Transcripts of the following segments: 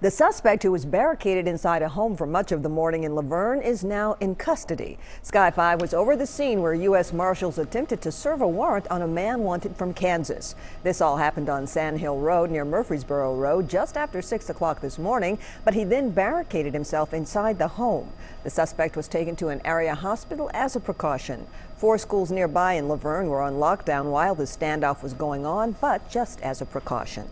The suspect, who was barricaded inside a home for much of the morning in Laverne, is now in custody. Sky 5 was over the scene where U.S. Marshals attempted to serve a warrant on a man wanted from Kansas. This all happened on Sand Hill Road near Murfreesboro Road just after 6 o'clock this morning, but he then barricaded himself inside the home. The suspect was taken to an area hospital as a precaution. 4 schools nearby in Laverne were on lockdown while the standoff was going on, but just as a precaution.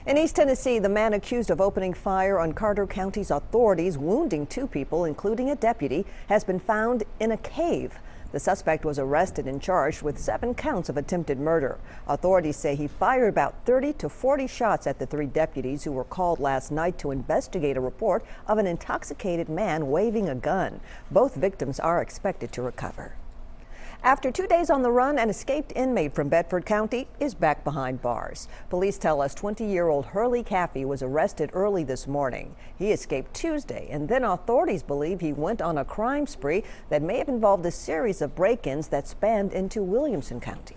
In East Tennessee, the man accused of opening fire on Carter County's authorities, wounding 2 people, including a deputy, has been found in a cave. The suspect was arrested and charged with 7 counts of attempted murder. Authorities say he fired about 30 to 40 shots at the 3 deputies who were called last night to investigate a report of an intoxicated man waving a gun. Both victims are expected to recover. After 2 days on the run, an escaped inmate from Bedford County is back behind bars. Police tell us 20-year-old Hurley Caffey was arrested early this morning. He escaped Tuesday, and then authorities believe he went on a crime spree that may have involved a series of break-ins that spanned into Williamson County.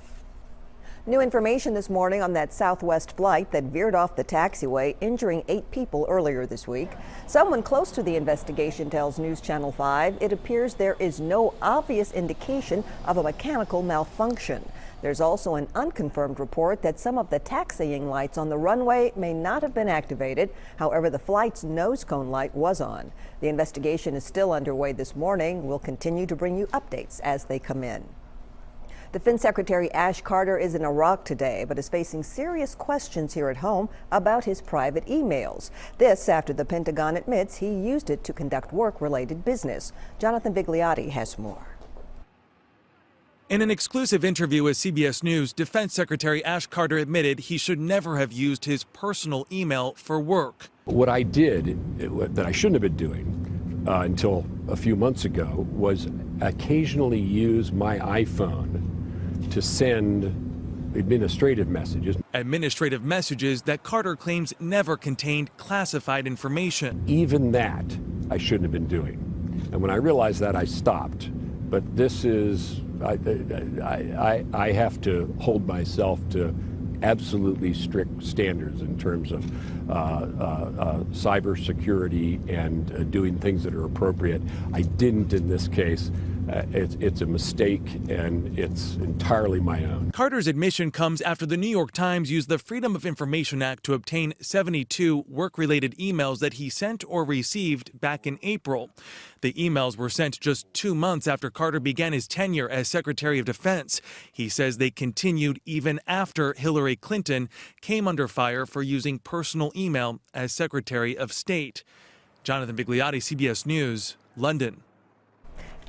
New information this morning on that Southwest flight that veered off the taxiway, injuring 8 people earlier this week. Someone close to the investigation tells News Channel 5 it appears there is no obvious indication of a mechanical malfunction. There's also an unconfirmed report that some of the taxiing lights on the runway may not have been activated. However, the flight's nose cone light was on. The investigation is still underway this morning. We'll continue to bring you updates as they come in. Defense Secretary Ash Carter is in Iraq today, but is facing serious questions here at home about his private emails. This after the Pentagon admits he used it to conduct work-related business. Jonathan Vigliotti has more. In an exclusive interview with CBS News, Defense Secretary Ash Carter admitted he should never have used his personal email for work. What I did that I shouldn't have been doing until a few months ago was occasionally use my iPhone to send administrative messages. Administrative messages that Carter claims never contained classified information. Even that I shouldn't have been doing. And when I realized that, I stopped. But this is, I have to hold myself to absolutely strict standards in terms of cybersecurity and doing things that are appropriate. I didn't in this case. It's a mistake, and it's entirely my own. Carter's admission comes after the New York Times used the Freedom of Information Act to obtain 72 work-related emails that he sent or received back in April. The emails were sent just 2 months after Carter began his tenure as Secretary of Defense. He says they continued even after Hillary Clinton came under fire for using personal email as Secretary of State. Jonathan Vigliotti, CBS News, London.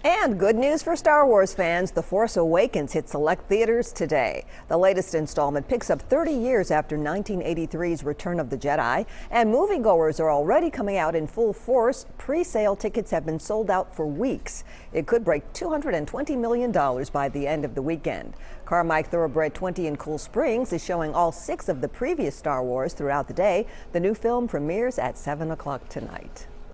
And good news for Star Wars fans. The Force Awakens hit select theaters today. The latest installment picks up 30 years after 1983's Return of the Jedi, and moviegoers are already coming out in full force. Pre-sale tickets have been sold out for weeks. It could break $220 million by the end of the weekend. Carmike Thoroughbred 20 in Cool Springs is showing all 6 of the previous Star Wars throughout the day. The new film premieres at 7 o'clock tonight.